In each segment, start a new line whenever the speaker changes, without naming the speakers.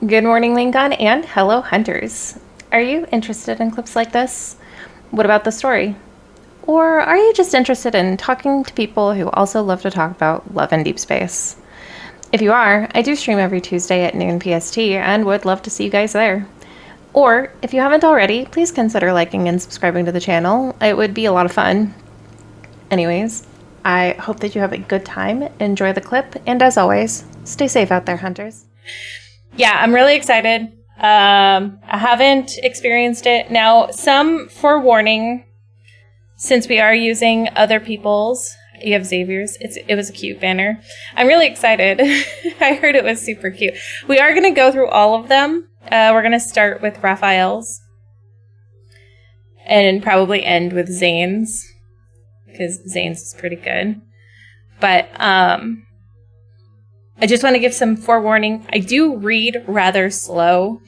Good morning, Lincoln, and hello, hunters. Are you interested in clips like this? What about the story? Or are you just interested in talking to people who also love to talk about love and deep space? If you are, I do stream every Tuesday at noon PST and would love to see you guys there. Or, if you haven't already, please consider liking and subscribing to the channel. It would be a lot of fun. Anyways, I hope that you have a good time, enjoy the clip, and as always, stay safe out there, hunters. Yeah, I'm really excited. I haven't experienced it. Now, some forewarning, since we are using other people's, you have Xavier's, it was a cute banner. I'm really excited. I heard it was super cute. We are going to go through all of them. We're going to start with Rafayel's and probably end with Zane's, because Zane's is pretty good. But I just want to give some forewarning. I do read rather slow,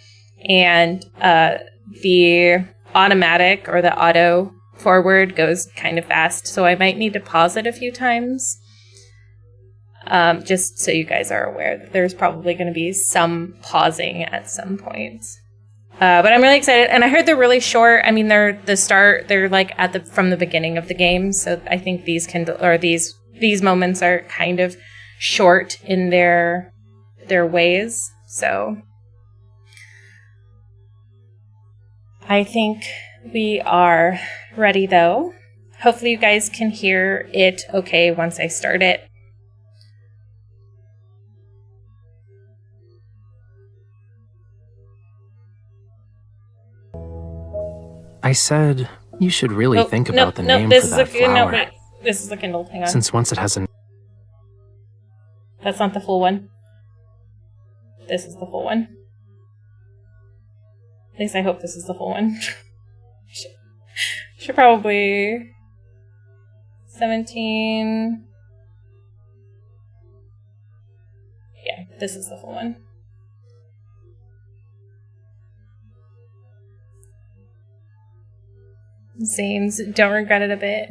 and the automatic or the auto forward goes kind of fast, so I might need to pause it a few times. Just so you guys are aware that there's probably going to be some pausing at some point. But I'm really excited, and I heard they're really short. I mean, they're like from the beginning of the game, so I think these moments are kind of short in their ways. So I think we are ready, though. Hopefully you guys can hear it okay once I start it.
I said you should really think about the name for that flower.
Wait. This is the Kindle. Hang on.
Since once it has a...
That's not the full one. This is the full one. At least I hope this is the full one. Should probably... 17... Yeah, this is the full one. Zane's, don't regret it a bit.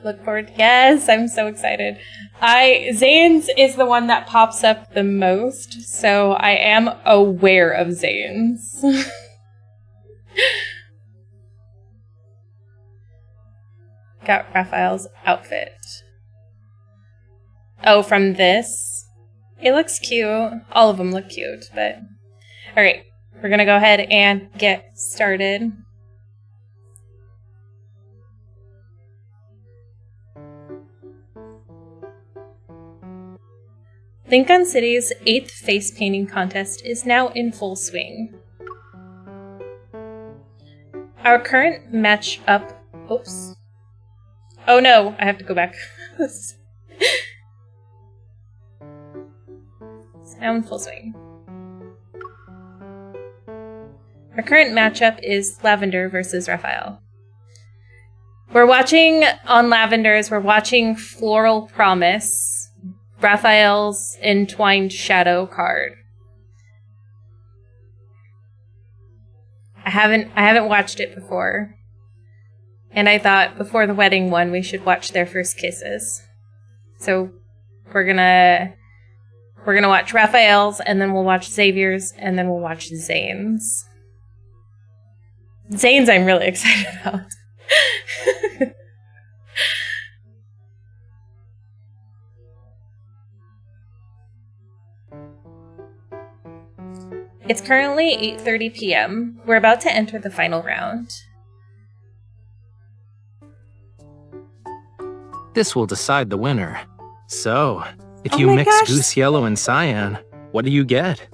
Look forward. Yes, I'm so excited. Zane's is the one that pops up the most, so I am aware of Zane's. Got Rafayel's outfit. Oh, from this? It looks cute. All of them look cute, but... Alright, we're gonna go ahead and get started. Lincoln City's 8th face painting contest is now in full swing. Our current match-up... Oops. Oh no, I have to go back. It's now in full swing. Our current matchup is Lavender versus Rafayel. We're watching on Lavender's, we're watching Floral Promise, Rafayel's Entwined shadow card. I haven't watched it before. And I thought before the wedding one we should watch their first kisses. So we're gonna watch Rafayel's, and then we'll watch Xavier's, and then we'll watch Zane's. Zane's I'm really excited about. It's currently 8:30 p.m. We're about to enter the final round.
This will decide the winner. So, if you mix goose yellow and cyan, what do you get?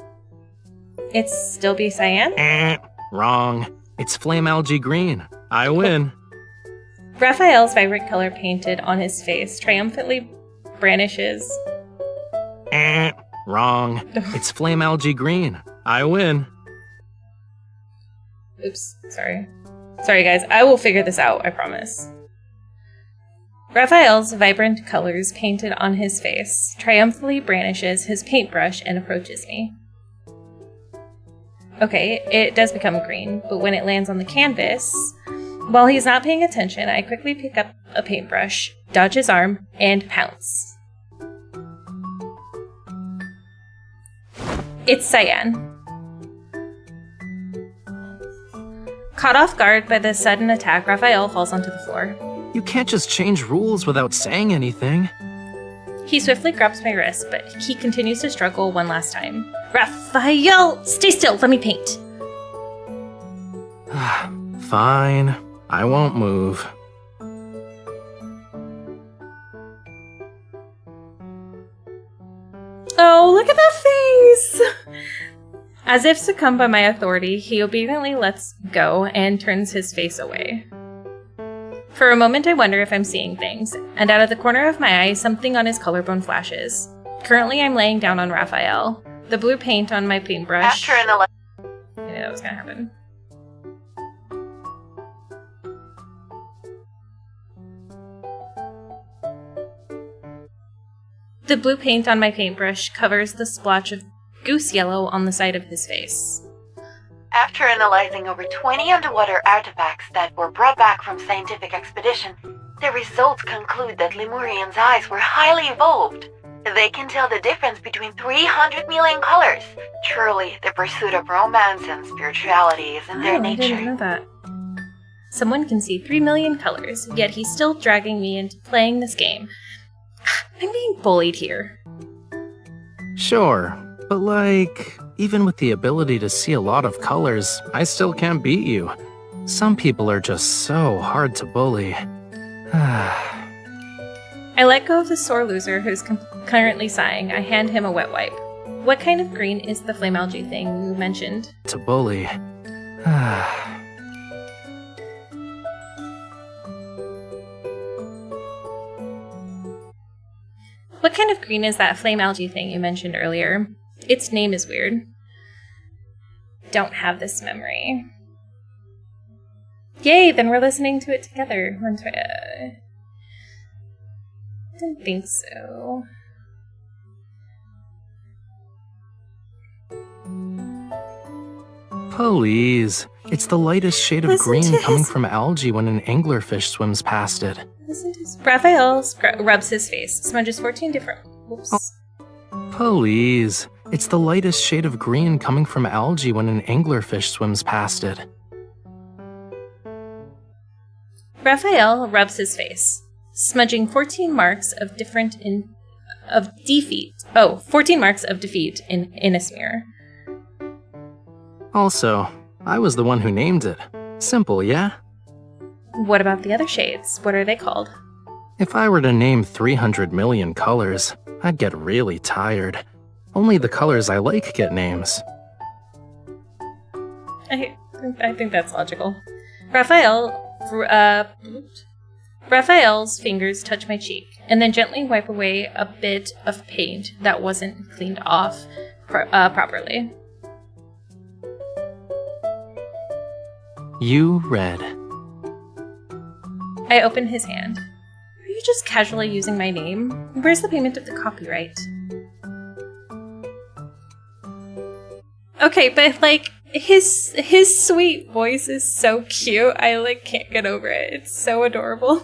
It's still be cyan?
Wrong. It's flame algae green. I win.
Rafayel's vibrant color painted on his face triumphantly brandishes.
Wrong. It's flame algae green. I win.
Oops, sorry. Sorry guys, I will figure this out, I promise. Rafayel's vibrant colors painted on his face triumphantly brandishes his paintbrush and approaches me. Okay, it does become green, but when it lands on the canvas, while he's not paying attention, I quickly pick up a paintbrush, dodge his arm, and pounce. It's Cyan. Caught off guard by this sudden attack, Rafayel falls onto the floor.
You can't just change rules without saying anything.
He swiftly grabs my wrist, but he continues to struggle one last time. Rafayel, stay still, let me paint.
Fine, I won't move.
Oh, look at that face! As if succumbed by my authority, he obediently lets go and turns his face away. For a moment, I wonder if I'm seeing things, and out of the corner of my eye, something on his collarbone flashes. Currently, I'm laying down on Rafayel. The blue paint on my paintbrush. I knew that was gonna happen. The blue paint on my paintbrush covers the splotch of goose yellow on the side of his face.
After analyzing over 20 underwater artifacts that were brought back from scientific expedition, the results conclude that Lemurians' eyes were highly evolved. They can tell the difference between 300 million colors. Truly, the pursuit of romance and spirituality is in their nature.
I didn't know that. Someone can see 3 million colors, yet he's still dragging me into playing this game. I'm being bullied here.
Sure, but even with the ability to see a lot of colors, I still can't beat you. Some people are just so hard to bully.
I let go of the sore loser who's currently sighing. I hand him a wet wipe. What kind of green is the flame algae thing you mentioned?
To bully.
What kind of green is that flame algae thing you mentioned earlier? Its name is weird. Don't have this memory. Yay, then we're listening to it together. Didn't think so.
Please. It's the lightest shade of green coming from algae when an anglerfish swims past it.
Rafayel rubs his face, smudges 14 different... Whoops.
Please. It's the lightest shade of green coming from algae when an anglerfish swims past it.
Rafayel rubs his face, smudging 14 marks of defeat in a smear.
Also, I was the one who named it. Simple, yeah?
What about the other shades? What are they called?
If I were to name 300 million colors, I'd get really tired. Only the colors I like get names.
I think that's logical. Rafayel's fingers touch my cheek, and then gently wipe away a bit of paint that wasn't cleaned off properly.
You read.
I open his hand. Are you just casually using my name? Where's the payment of the copyright? Okay, but his sweet voice is so cute. I can't get over it. It's so adorable.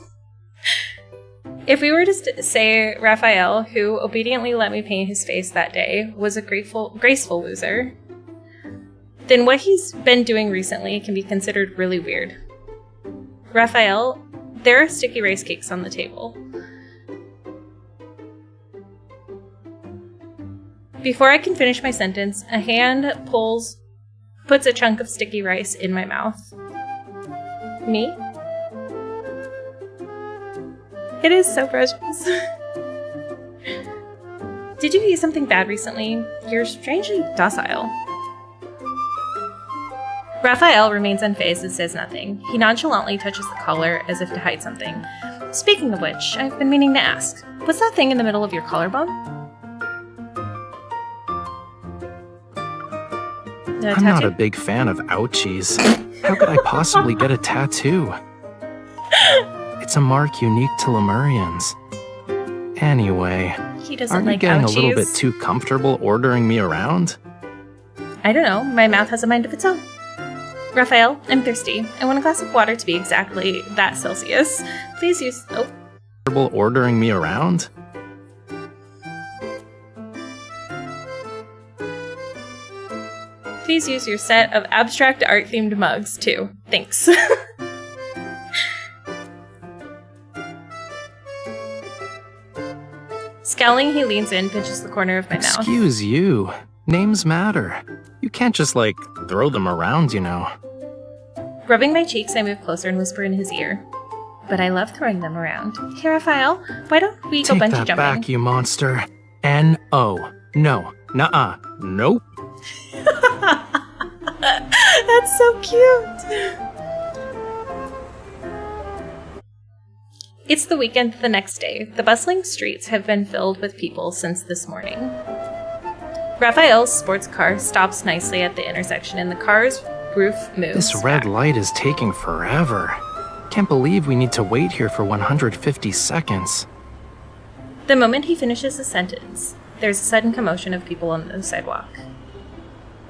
If we were to say Rafayel, who obediently let me paint his face that day, was a graceful loser, then what he's been doing recently can be considered really weird. Rafayel, there are sticky rice cakes on the table. Before I can finish my sentence, a hand puts a chunk of sticky rice in my mouth. Me? It is so precious. Did you eat something bad recently? You're strangely docile. Rafayel remains unfazed and says nothing. He nonchalantly touches the collar as if to hide something. Speaking of which, I've been meaning to ask, what's that thing in the middle of your collarbone?
I'm not a big fan of ouchies. How could I possibly get a tattoo? It's a mark unique to Lemurians. Anyway,
aren't
you getting a little bit too comfortable ordering me around?
I don't know. My mouth has a mind of its own. Rafayel, I'm thirsty. I want a glass of water to be exactly that Celsius. Please use... Oh.
Ordering me around?
Please use your set of abstract art-themed mugs, too. Thanks. Scowling, he leans in, pinches the corner of my mouth.
Excuse you. Names matter. You can't just, throw them around, you know.
Rubbing my cheeks, I move closer and whisper in his ear. But I love throwing them around. Hey, Rafayel, why don't we go bungee jumping?
Take that back, you monster. N-O. No. Nuh-uh. Nope.
That's so cute. It's the weekend the next day. The bustling streets have been filled with people since this morning. Rafayel's sports car stops nicely at the intersection and the car's roof moves.
This red light is taking forever. Can't believe we need to wait here for 150 seconds.
The moment he finishes a sentence, there's a sudden commotion of people on the sidewalk.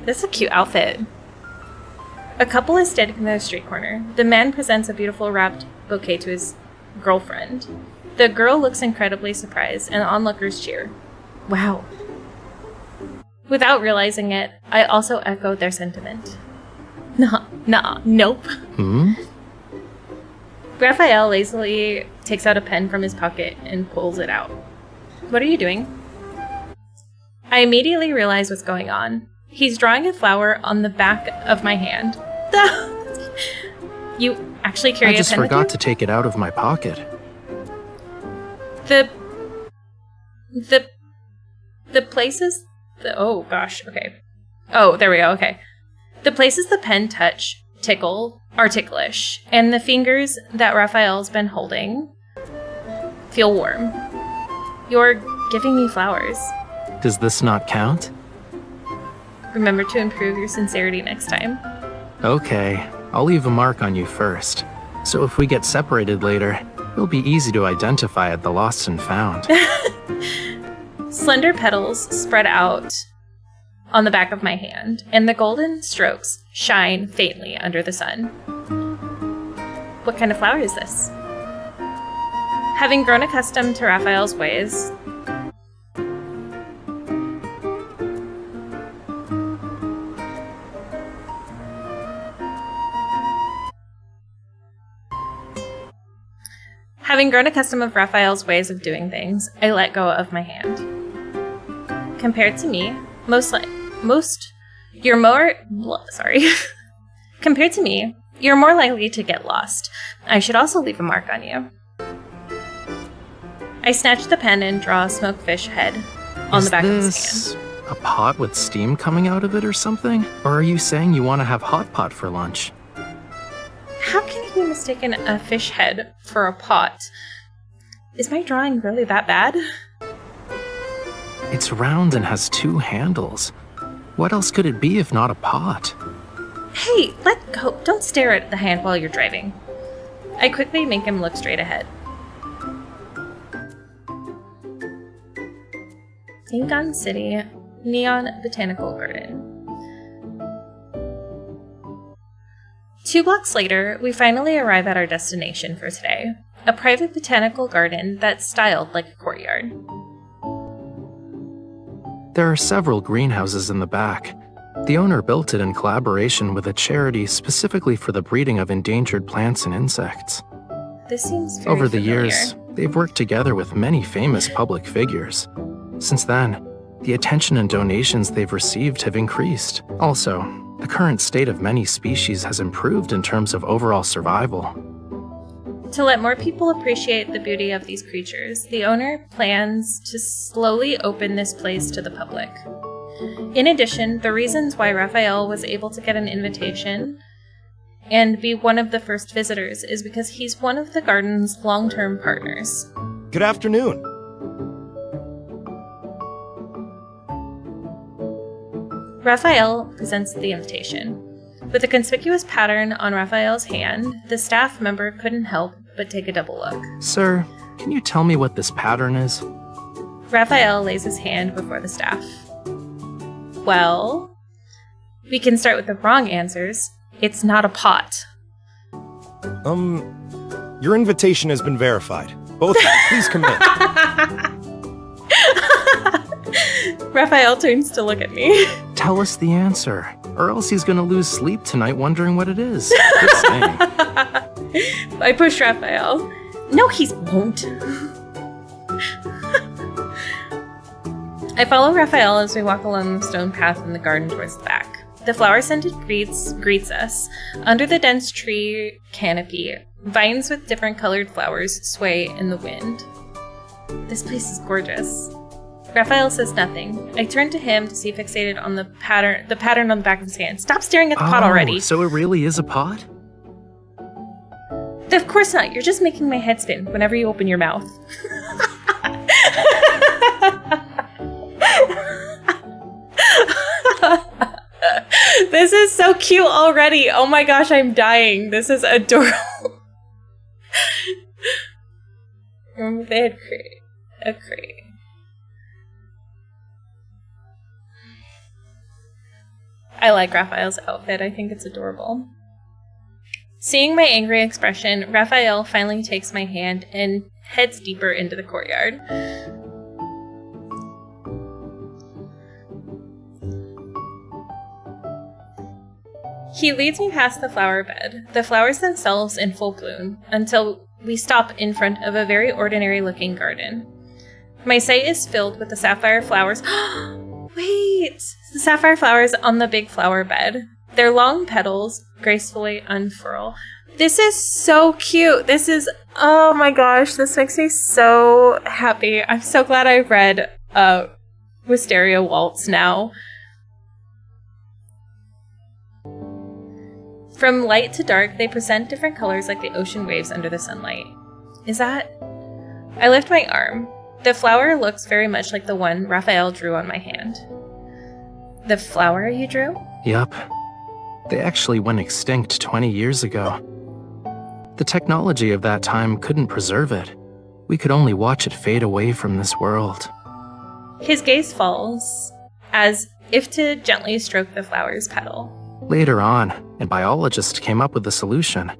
This is a cute outfit. A couple is standing in the street corner. The man presents a beautiful wrapped bouquet to his girlfriend. The girl looks incredibly surprised, and the onlookers cheer. Wow. Without realizing it, I also echoed their sentiment. Nope. Rafayel lazily takes out a pen from his pocket and pulls it out. What are you doing? I immediately realize what's going on. He's drawing a flower on the back of my hand. You actually carry a pen?
I just forgot to take it out of my pocket.
The places... oh, gosh, okay. Oh, there we go, okay. The places the pen touch are ticklish, and the fingers that Rafayel's been holding feel warm. You're giving me flowers.
Does this not count?
Remember to improve your sincerity next time.
Okay, I'll leave a mark on you first. So if we get separated later, it'll be easy to identify at the lost and found.
Slender petals spread out on the back of my hand, and the golden strokes shine faintly under the sun. What kind of flower is this? Having grown accustomed to Rafayel's ways, of Rafayel's ways of doing things, I let go of my hand. Compared to me, you're more likely to get lost. I should also leave a mark on you. I snatch the pen and draw a smoked fish head on the back of his hand.
A pot with steam coming out of it or something? Or are you saying you want to have hot pot for lunch?
How can you be mistaken a fish head for a pot? Is my drawing really that bad?
It's round and has two handles. What else could it be if not a pot?
Hey, let go. Don't stare at the hand while you're driving. I quickly make him look straight ahead. Ingon City, Neon Botanical Garden. 2 blocks later, we finally arrive at our destination for today, a private botanical garden that's styled like a courtyard.
There are several greenhouses in the back. The owner built it in collaboration with a charity specifically for the breeding of endangered plants and insects.
This seems very
Over the
familiar.
years, they've worked together with many famous public figures. Since then, the attention and donations they've received have increased. Also, the current state of many species has improved in terms of overall survival.
To let more people appreciate the beauty of these creatures, the owner plans to slowly open this place to the public. In addition, the reasons why Rafayel was able to get an invitation and be one of the first visitors is because he's one of the garden's long-term partners.
Good afternoon.
Rafayel presents the invitation. With a conspicuous pattern on Rafayel's hand, the staff member couldn't help but take a double look.
Sir, can you tell me what this pattern is?
Rafayel lays his hand before the staff. Well, we can start with the wrong answers. It's not a pot.
Your invitation has been verified. Both of you, please come in.
Raphael turns to look at me.
Tell us the answer, or else he's gonna lose sleep tonight wondering what it is. Good saying.
I push Raphael. No, he won't. I follow Raphael as we walk along the stone path in the garden towards the back. The flower-scented greets us. Under the dense tree canopy, vines with different colored flowers sway in the wind. This place is gorgeous. Raphael says nothing. I turn to him to see fixated on the pattern on the back of his hand. Stop staring at the pot already.
So it really is a pot?
Of course not. You're just making my head spin whenever you open your mouth. This is so cute already. Oh my gosh, I'm dying. This is adorable. They had a crate. I like Raphael's outfit. I think it's adorable. Seeing my angry expression, Raphael finally takes my hand and heads deeper into the courtyard. He leads me past the flower bed, the flowers themselves in full bloom, until we stop in front of a very ordinary-looking garden. My sight is filled with the sapphire flowers. Wait! The sapphire flowers on the big flower bed. Their long petals gracefully unfurl. This is so cute. This is, oh my gosh, this makes me so happy. I'm so glad I read Wisteria Waltz now. From light to dark, they present different colors like the ocean waves under the sunlight. Is that? I lift my arm. The flower looks very much like the one Raphael drew on my hand. The flower you drew?
Yup. They actually went extinct 20 years ago. The technology of that time couldn't preserve it. We could only watch it fade away from this world.
His gaze falls, as if to gently stroke the flower's petal.
Later on, a biologist came up with a solution.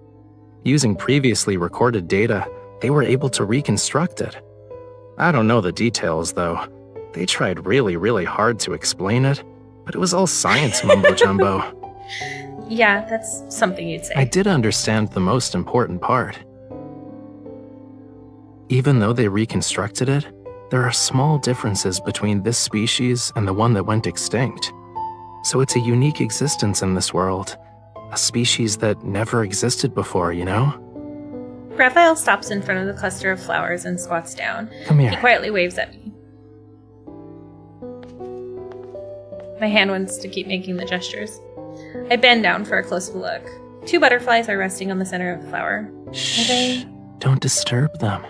Using previously recorded data, they were able to reconstruct it. I don't know the details, though. They tried really, really hard to explain it, but it was all science mumbo-jumbo.
Yeah, that's something you'd say.
I did understand the most important part. Even though they reconstructed it, there are small differences between this species and the one that went extinct. So it's a unique existence in this world. A species that never existed before, you know?
Raphael stops in front of the cluster of flowers and squats down.
Come here.
He quietly waves at me. My hand wants to keep making the gestures. I bend down for a closer look. 2 butterflies are resting on the center of the flower.
Shh. Don't disturb them.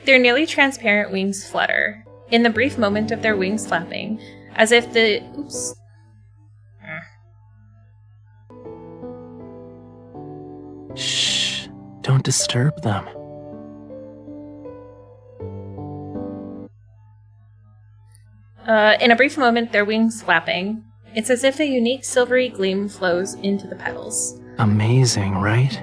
Their nearly transparent wings flutter. In the brief moment of their wings flapping, as if the... Oops.
Shh. Don't disturb them.
In a brief moment, their wings flapping. It's as if a unique silvery gleam flows into the petals.
Amazing, right?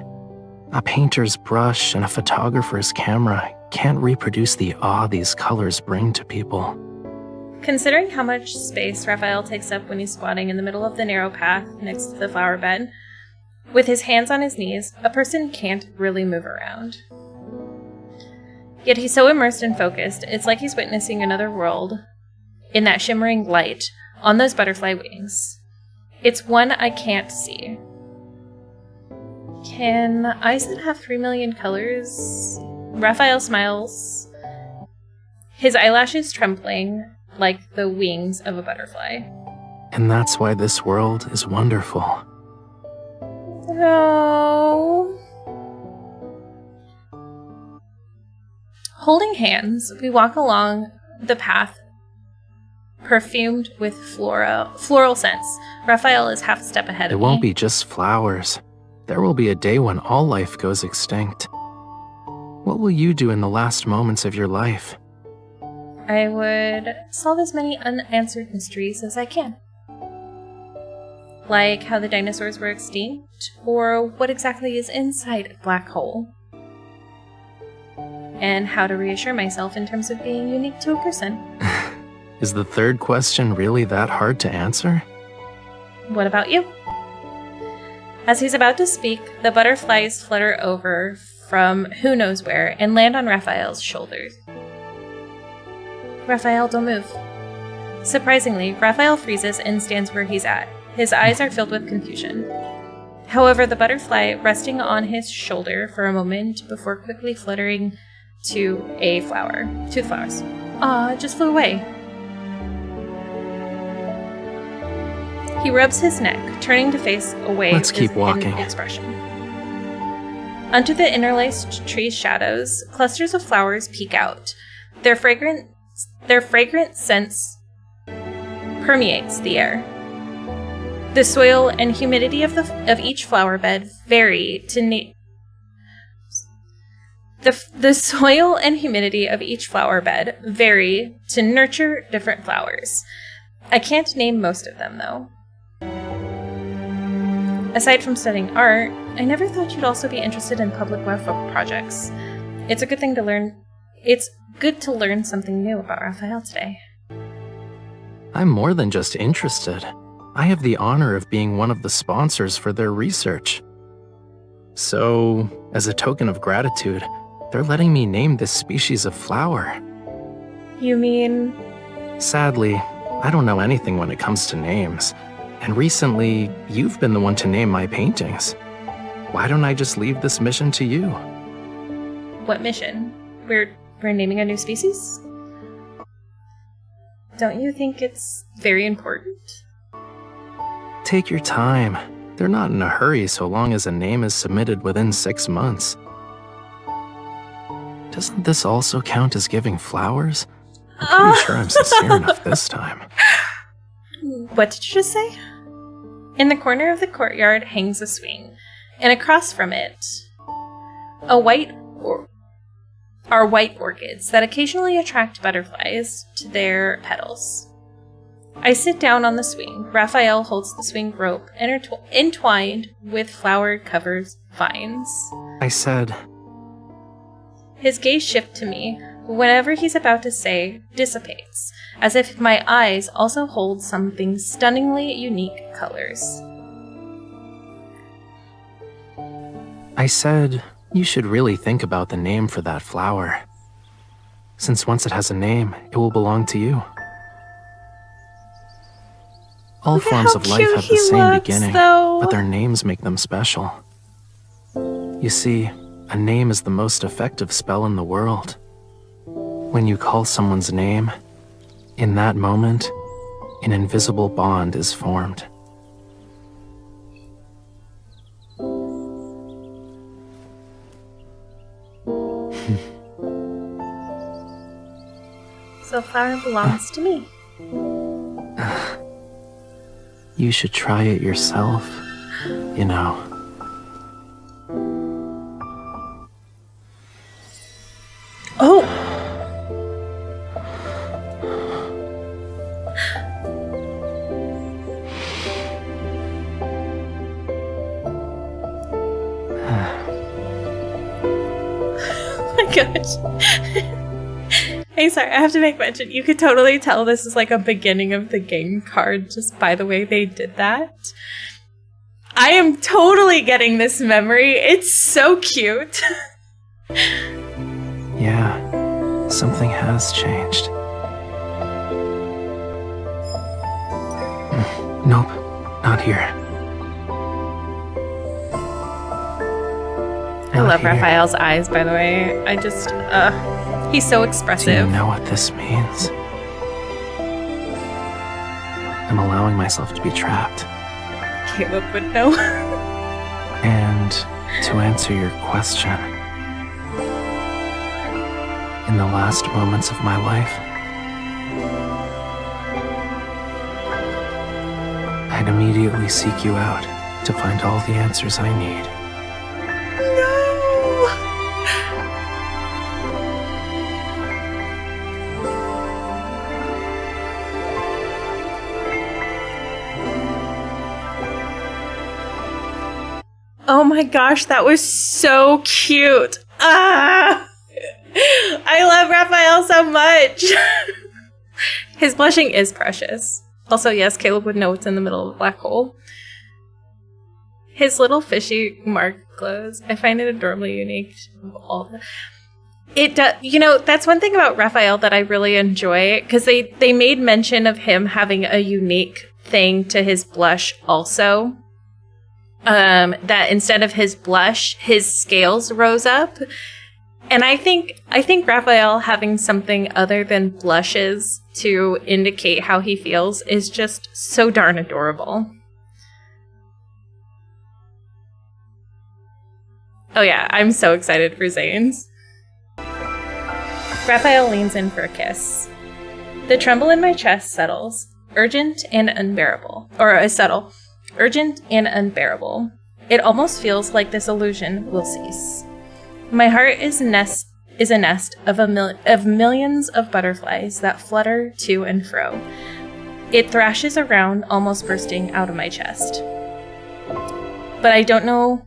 A painter's brush and a photographer's camera can't reproduce the awe these colors bring to people.
Considering how much space Raphael takes up when he's squatting in the middle of the narrow path next to the flower bed, with his hands on his knees, a person can't really move around. Yet he's so immersed and focused, it's like he's witnessing another world in that shimmering light on those butterfly wings. It's one I can't see. Can eyes that have 3 million colors? Raphael smiles, his eyelashes trembling like the wings of a butterfly.
And that's why this world is wonderful.
No. Holding hands, we walk along the path perfumed with floral scents. Raphael is half a step ahead of me.
It won't be just flowers. There will be a day when all life goes extinct. What will you do in the last moments of your life?
I would solve as many unanswered mysteries as I can. Like how the dinosaurs were extinct, or what exactly is inside a black hole. and how to reassure myself in terms of being unique to a person.
Is the third question really that hard to answer?
What about you? As he's about to speak, the butterflies flutter over from who knows where and land on Raphael's shoulders. Raphael, don't move. Surprisingly, Raphael freezes and stands where he's at. His eyes are filled with confusion. However, the butterfly resting on his shoulder for a moment before quickly fluttering to the flowers. It just flew away. He rubs his neck, turning to face away.
Let's keep walking.
Expression. Under the interlaced tree shadows, clusters of flowers peek out. Their fragrant scent permeates the air. The soil and humidity of each flower bed vary to the soil and humidity of each flower bed vary to nurture different flowers. I can't name most of them, though. Aside from studying art, I never thought you'd also be interested in public welfare projects. It's good to learn something new about Rafayel today.
I'm more than just interested. I have the honor of being one of the sponsors for their research. So, as a token of gratitude, they're letting me name this species of flower.
You mean?
Sadly, I don't know anything when it comes to names. And recently, you've been the one to name my paintings. Why don't I just leave this mission to you?
What mission? We're naming a new species? Don't you think it's very important?
Take your time. They're not in a hurry so long as a name is submitted within 6 months. Doesn't this also count as giving flowers? I'm pretty sure I'm sincere enough this time.
What did you just say? In the corner of the courtyard hangs a swing, and across from it are white orchids that occasionally attract butterflies to their petals. I sit down on the swing. Raphael holds the swing rope entwined with flower-covered vines.
I said...
His gaze shifts to me, but whatever he's about to say dissipates, as if my eyes also hold something stunningly unique colors.
I said, you should really think about the name for that flower. Since once it has a name, it will belong to you. All forms of life have the same beginning, but their names make them special. You see, a name is the most effective spell in the world. When you call someone's name, in that moment, an invisible bond is formed.
So flower belongs to me.
You should try it yourself, you know.
Oh! Oh my gosh. Hey, sorry, I have to make mention. You could totally tell this is like a beginning of the game card just by the way they did that. I am totally getting this memory. It's so cute.
Yeah, something has changed. Nope, not here.
I love Raphael's eyes, by the way. I just, he's so expressive.
Do you know what this means? I'm allowing myself to be trapped.
Caleb would know.
And to answer your question, in the last moments of my life, I'd immediately seek you out to find all the answers I need.
Oh my gosh, that was so cute. Ah! I love Raphael so much. His blushing is precious. Also, yes, Caleb would know what's in the middle of a black hole. His little fishy mark glows. I find it adorably unique. It does, that's one thing about Raphael that I really enjoy, because they made mention of him having a unique thing to his blush also. That instead of his blush, his scales rose up. And I think Raphael having something other than blushes to indicate how he feels is just so darn adorable. Oh yeah, I'm so excited for Zane's. Raphael leans in for a kiss. The tremble in my chest settles, urgent and unbearable. Urgent and unbearable. It almost feels like this illusion will cease. My heart is a nest of millions of butterflies that flutter to and fro. It thrashes around, almost bursting out of my chest. But I don't know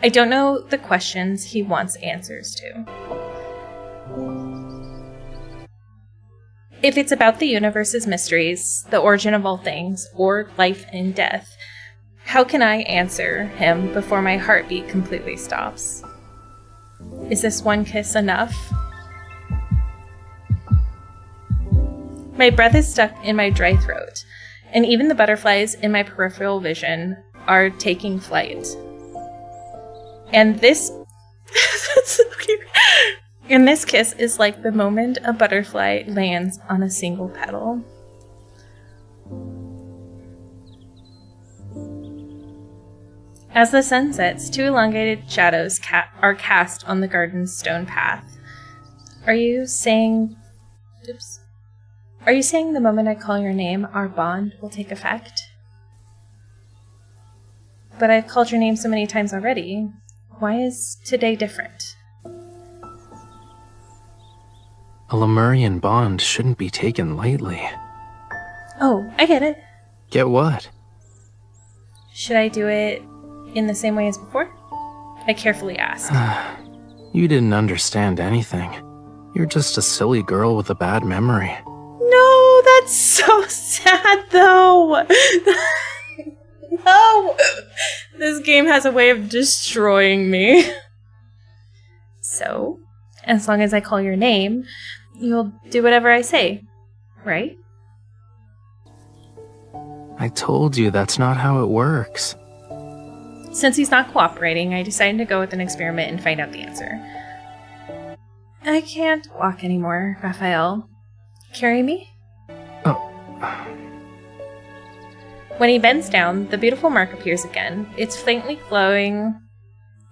the questions he wants answers to. If it's about the universe's mysteries, the origin of all things, or life and death, how can I answer him before my heartbeat completely stops? Is this one kiss enough? My breath is stuck in my dry throat, and even the butterflies in my peripheral vision are taking flight. And this kiss is like the moment a butterfly lands on a single petal. As the sun sets, two elongated shadows are cast on the garden's stone path. Are you saying the moment I call your name, our bond will take effect? But I've called your name so many times already. Why is today different?
A Lemurian bond shouldn't be taken lightly.
Oh, I get it.
Get what?
Should I do it in the same way as before? I carefully asked.
You didn't understand anything. You're just a silly girl with a bad memory.
No, that's so sad, though. No! This game has a way of destroying me. So, as long as I call your name, you'll do whatever I say, right?
I told you that's not how it works.
Since he's not cooperating, I decided to go with an experiment and find out the answer. I can't walk anymore, Raphael. Carry me?
Oh.
When he bends down, the beautiful mark appears again. It's faintly glowing.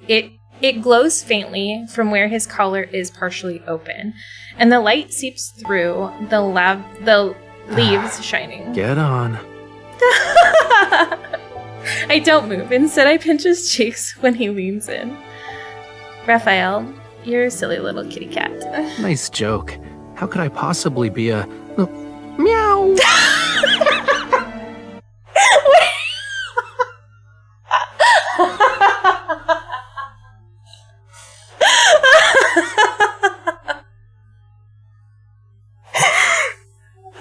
It glows faintly from where his collar is partially open, and the light seeps through the leaves shining.
Get on.
I don't move. Instead, I pinch his cheeks when he leans in. Raphael, you're a silly little kitty cat.
Nice joke. How could I possibly be a... meow?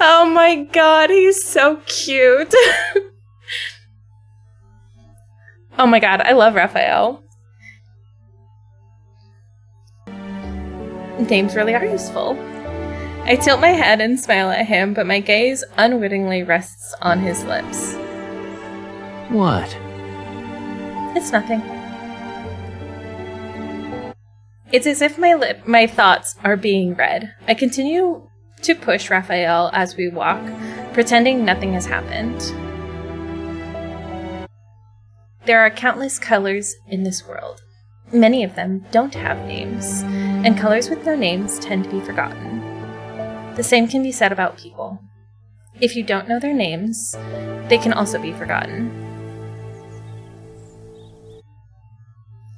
Oh my god, he's so cute. Oh my god, I love Raphael. Names really are useful. I tilt my head and smile at him, but my gaze unwittingly rests on his lips.
What?
It's nothing. It's as if my thoughts are being read. I continue to push Raphael as we walk, pretending nothing has happened. There are countless colors in this world. Many of them don't have names, and colors with no names tend to be forgotten. The same can be said about people. If you don't know their names, they can also be forgotten.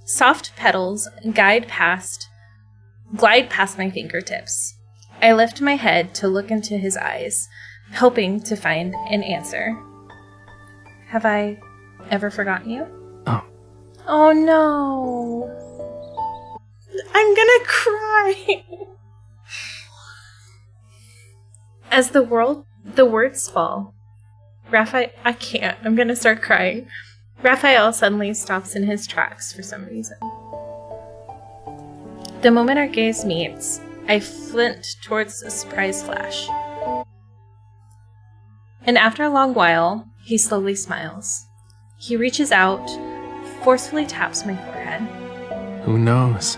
Soft petals glide past my fingertips. I lift my head to look into his eyes, hoping to find an answer. Have I ever forgotten you?
Oh.
Oh no. I'm gonna cry. As the words fall, Raphael, I can't. I'm gonna start crying. Raphael suddenly stops in his tracks for some reason. The moment our gaze meets, I flint towards a surprise flash. And after a long while, he slowly smiles. He reaches out, forcefully taps my forehead.
Who knows?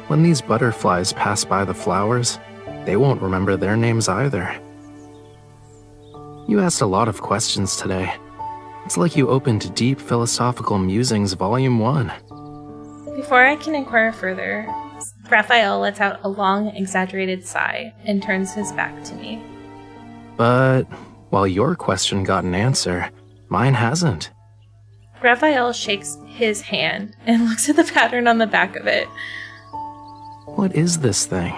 When these butterflies pass by the flowers, they won't remember their names either. You asked a lot of questions today. It's like you opened Deep Philosophical Musings Volume 1.
Before I can inquire further, Raphael lets out a long, exaggerated sigh and turns his back to me.
But while your question got an answer, mine hasn't.
Raphael shakes his hand and looks at the pattern on the back of it.
What is this thing?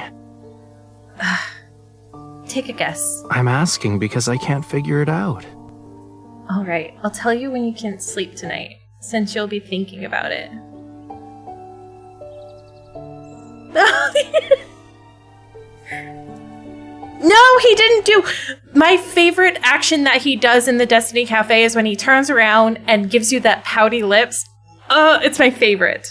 Take a guess.
I'm asking because I can't figure it out.
All right, I'll tell you when you can't sleep tonight, since you'll be thinking about it. No, he didn't do... My favorite action that he does in the Destiny Cafe is when he turns around and gives you that pouty lips. It's my favorite.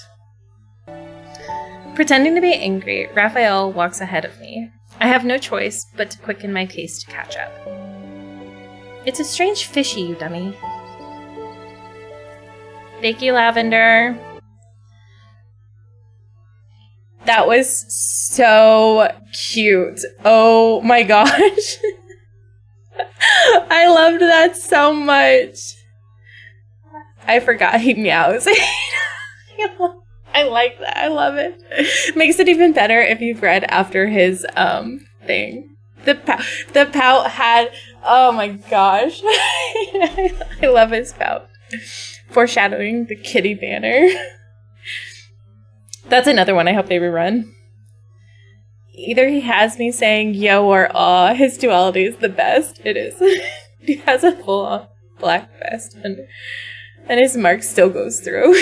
Pretending to be angry, Raphael walks ahead of me. I have no choice but to quicken my pace to catch up. It's a strange fishy, you dummy. Thank you, Lavender. That was so cute. Oh my gosh. I loved that so much. I forgot he meows. I like that. I love it. Makes it even better if you've read after his thing. The pout had... Oh my gosh. I love his pout. Foreshadowing the kitty banner. That's another one I hope they rerun. Either he has me saying yo or aw. His duality is the best. It is. He has a full black vest under, and his mark still goes through.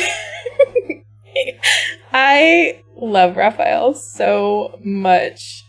I love Raphael so much.